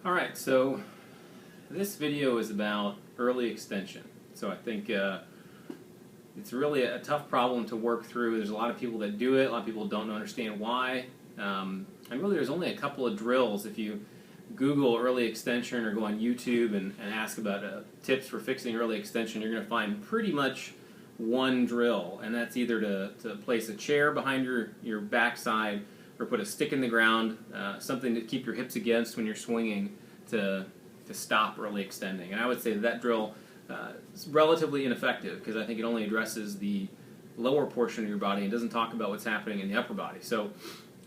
Alright, so this video is about early extension. So I think it's really a tough problem to work through. There's a lot of people that do it, a lot of people don't understand why. And really there's only a couple of drills. If you Google early extension or go on YouTube and ask about tips for fixing early extension, you're going to find pretty much one drill. And that's either to place a chair behind your backside or put a stick in the ground, something to keep your hips against when you're swinging to stop early extending. And I would say that drill is relatively ineffective because I think it only addresses the lower portion of your body and doesn't talk about what's happening in the upper body. So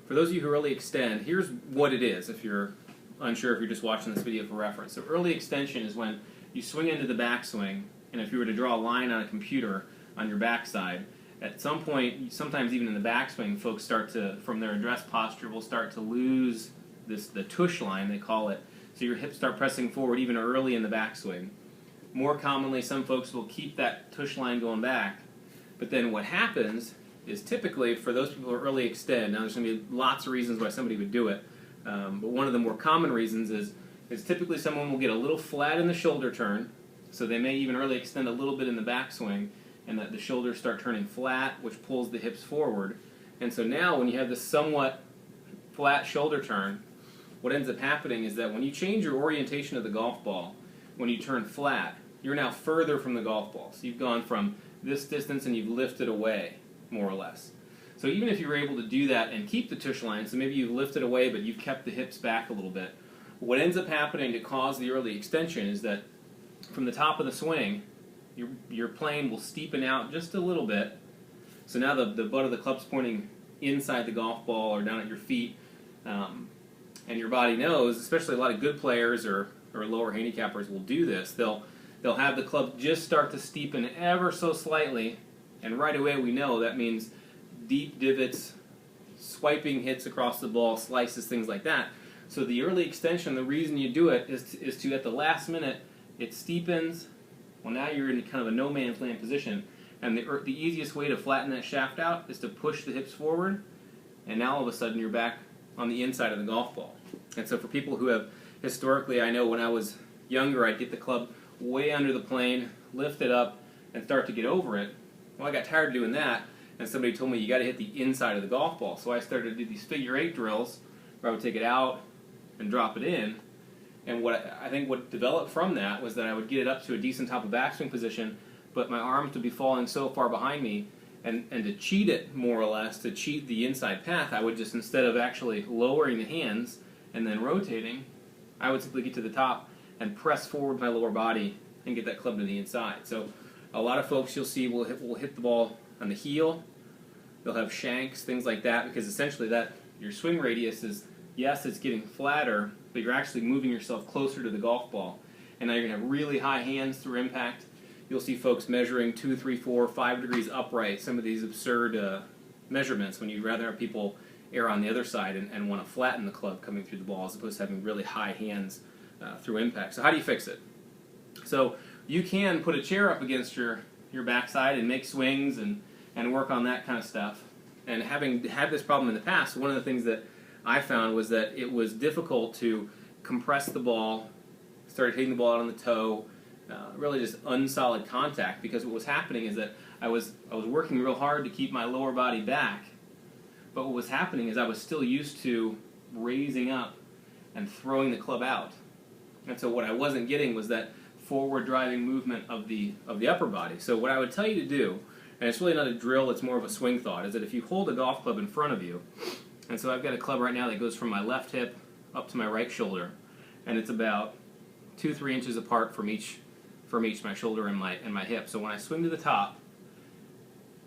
for those of you who early extend, here's what it is if you're unsure, if you're just watching this video for reference. So early extension is when you swing into the backswing, and if you were to draw a line on a computer on your backside, at some point, sometimes even in the backswing, folks start to, from their address posture, will start to lose the tush line, they call it. So your hips start pressing forward even early in the backswing. More commonly, some folks will keep that tush line going back, but then what happens is typically for those people who early extend, now there's going to be lots of reasons why somebody would do it, but one of the more common reasons is typically someone will get a little flat in the shoulder turn, so they may even early extend a little bit in the backswing, and that the shoulders start turning flat, which pulls the hips forward. And so now when you have this somewhat flat shoulder turn, what ends up happening is that when you change your orientation of the golf ball, when you turn flat, you're now further from the golf ball. So you've gone from this distance and you've lifted away, more or less. So even if you were able to do that and keep the tush line, so maybe you've lifted away but you've kept the hips back a little bit, what ends up happening to cause the early extension is that from the top of the swing, your plane will steepen out just a little bit. So now the butt of the club's pointing inside the golf ball or down at your feet, and your body knows, especially a lot of good players or lower handicappers will do this. They'll have the club just start to steepen ever so slightly, and right away we know that means deep divots, swiping hits across the ball, slices, things like that. So the early extension, the reason you do it is to, at the last minute, it steepens. Well, now you're in kind of a no man's land position, and the easiest way to flatten that shaft out is to push the hips forward, and now all of a sudden you're back on the inside of the golf ball. And so for people who have historically, I know when I was younger, I'd get the club way under the plane, lift it up, and start to get over it. Well, I got tired of doing that, and somebody told me you got to hit the inside of the golf ball. So I started to do these figure eight drills where I would take it out and drop it in. And what developed from that was that I would get it up to a decent top of backswing position, but my arms would be falling so far behind me, and to cheat it, more or less, to cheat the inside path, I would just, instead of actually lowering the hands and then rotating, I would simply get to the top and press forward my lower body and get that club to the inside. So a lot of folks you'll see will hit the ball on the heel. They'll have shanks, things like that, because essentially that your swing radius is, yes, it's getting flatter, but you're actually moving yourself closer to the golf ball. And now you're going to have really high hands through impact. You'll see folks measuring 2, 3, 4, 5 degrees upright, some of these absurd measurements when you'd rather have people err on the other side and want to flatten the club coming through the ball as opposed to having really high hands through impact. So how do you fix it? So you can put a chair up against your backside and make swings and work on that kind of stuff. And having had this problem in the past, one of the things that I found was that it was difficult to compress the ball, started hitting the ball out on the toe, really just unsolid contact, because what was happening is that I was working real hard to keep my lower body back, but what was happening is I was still used to raising up and throwing the club out. And so what I wasn't getting was that forward driving movement of the upper body. So what I would tell you to do, and it's really not a drill, it's more of a swing thought, is that if you hold a golf club in front of you, and so I've got a club right now that goes from my left hip up to my right shoulder, and it's about 2-3 inches apart from each my shoulder and my hip. So when I swing to the top,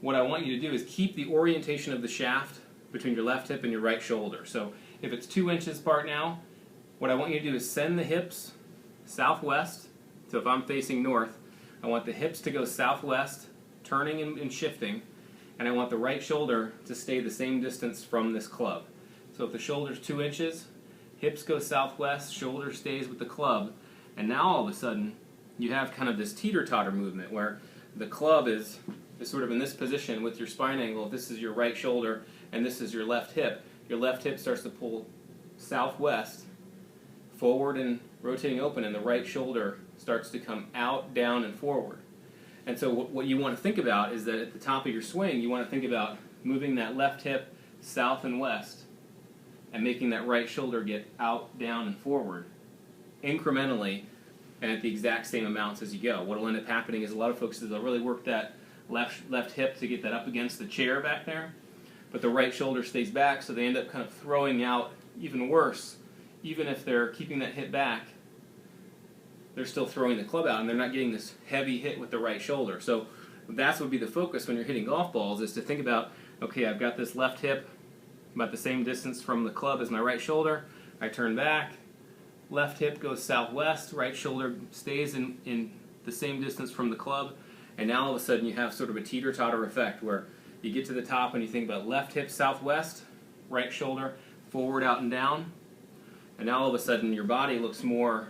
what I want you to do is keep the orientation of the shaft between your left hip and your right shoulder. So if it's 2 inches apart now, what I want you to do is send the hips southwest. So if I'm facing north, I want the hips to go southwest, turning and shifting, and I want the right shoulder to stay the same distance from this club. So if the shoulder's 2 inches, hips go southwest, shoulder stays with the club, and now all of a sudden you have kind of this teeter-totter movement where the club is sort of in this position with your spine angle. This is your right shoulder and this is your left hip. Your left hip starts to pull southwest, forward and rotating open, and the right shoulder starts to come out, down, and forward. And so what you want to think about is that at the top of your swing, you want to think about moving that left hip south and west and making that right shoulder get out, down, and forward incrementally and at the exact same amounts as you go. What will end up happening is a lot of folks, they'll really work that left hip to get that up against the chair back there, but the right shoulder stays back, so they end up kind of throwing out even worse. Even if they're keeping that hip back, they're still throwing the club out, and they're not getting this heavy hit with the right shoulder. So that's what would be the focus when you're hitting golf balls, is to think about, okay, I've got this left hip about the same distance from the club as my right shoulder. I turn back, left hip goes southwest, right shoulder stays in the same distance from the club, and now all of a sudden you have sort of a teeter-totter effect where you get to the top and you think about left hip southwest, right shoulder forward, out, and down, and now all of a sudden your body looks more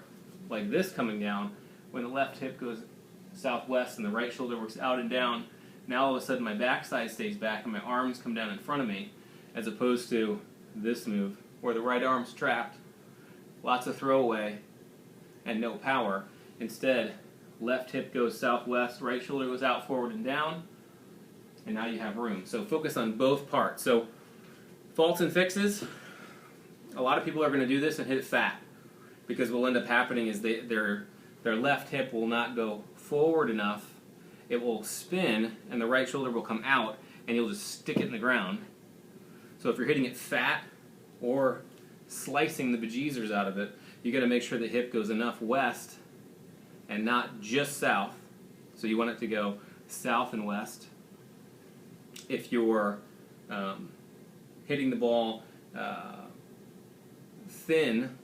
like this coming down when the left hip goes southwest and the right shoulder works out and down. Now all of a sudden my backside stays back and my arms come down in front of me, as opposed to this move where the right arm's trapped, lots of throwaway and no power. Instead, left hip goes southwest, right shoulder goes out, forward, and down, and now you have room. So focus on both parts. So faults and fixes, a lot of people are going to do this and hit it fat, because what will end up happening is their left hip will not go forward enough. It will spin, and the right shoulder will come out, and you'll just stick it in the ground. So if you're hitting it fat or slicing the bejeezers out of it, you got to make sure the hip goes enough west and not just south. So you want it to go south and west. If you're hitting the ball thin,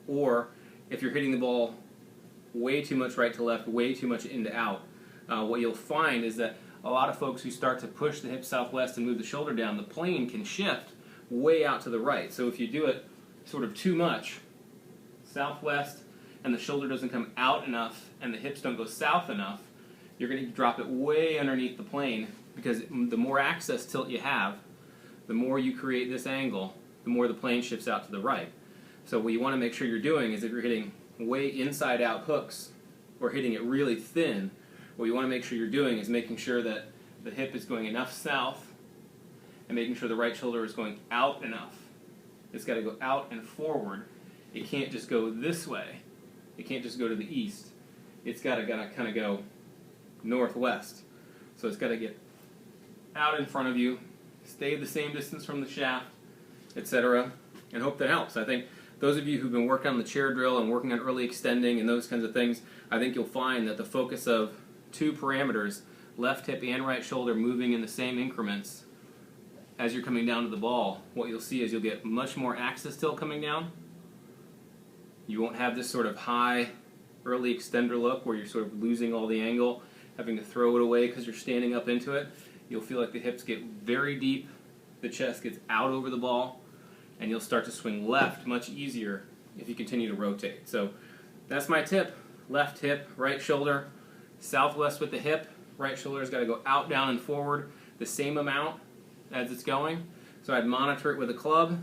or if you're hitting the ball way too much right to left, way too much in to out, what you'll find is that a lot of folks who start to push the hip southwest and move the shoulder down, the plane can shift way out to the right. So if you do it sort of too much, southwest, and the shoulder doesn't come out enough and the hips don't go south enough, you're going to drop it way underneath the plane, because the more axis tilt you have, the more you create this angle, the more the plane shifts out to the right. So what you want to make sure you're doing is, if you're hitting way inside out hooks or hitting it really thin, what you want to make sure you're doing is making sure that the hip is going enough south and making sure the right shoulder is going out enough. It's got to go out and forward. It can't just go this way. It can't just go to the east. It's got to kind of go northwest. So it's got to get out in front of you, stay the same distance from the shaft, etc. And hope that helps. I think those of you who've been working on the chair drill and working on early extending and those kinds of things, I think you'll find that the focus of two parameters, left hip and right shoulder, moving in the same increments as you're coming down to the ball, what you'll see is you'll get much more axis tilt coming down. You won't have this sort of high early extender look where you're sort of losing all the angle, having to throw it away because you're standing up into it. You'll feel like the hips get very deep, the chest gets out over the ball, and you'll start to swing left much easier if you continue to rotate. So that's my tip. Left hip, right shoulder, southwest with the hip. Right shoulder's got to go out, down, and forward the same amount as it's going. So I'd monitor it with a club.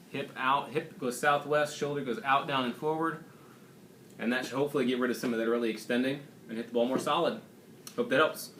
Hip out, hip goes southwest, shoulder goes out, down, and forward. And that should hopefully get rid of some of that early extending and hit the ball more solid. Hope that helps.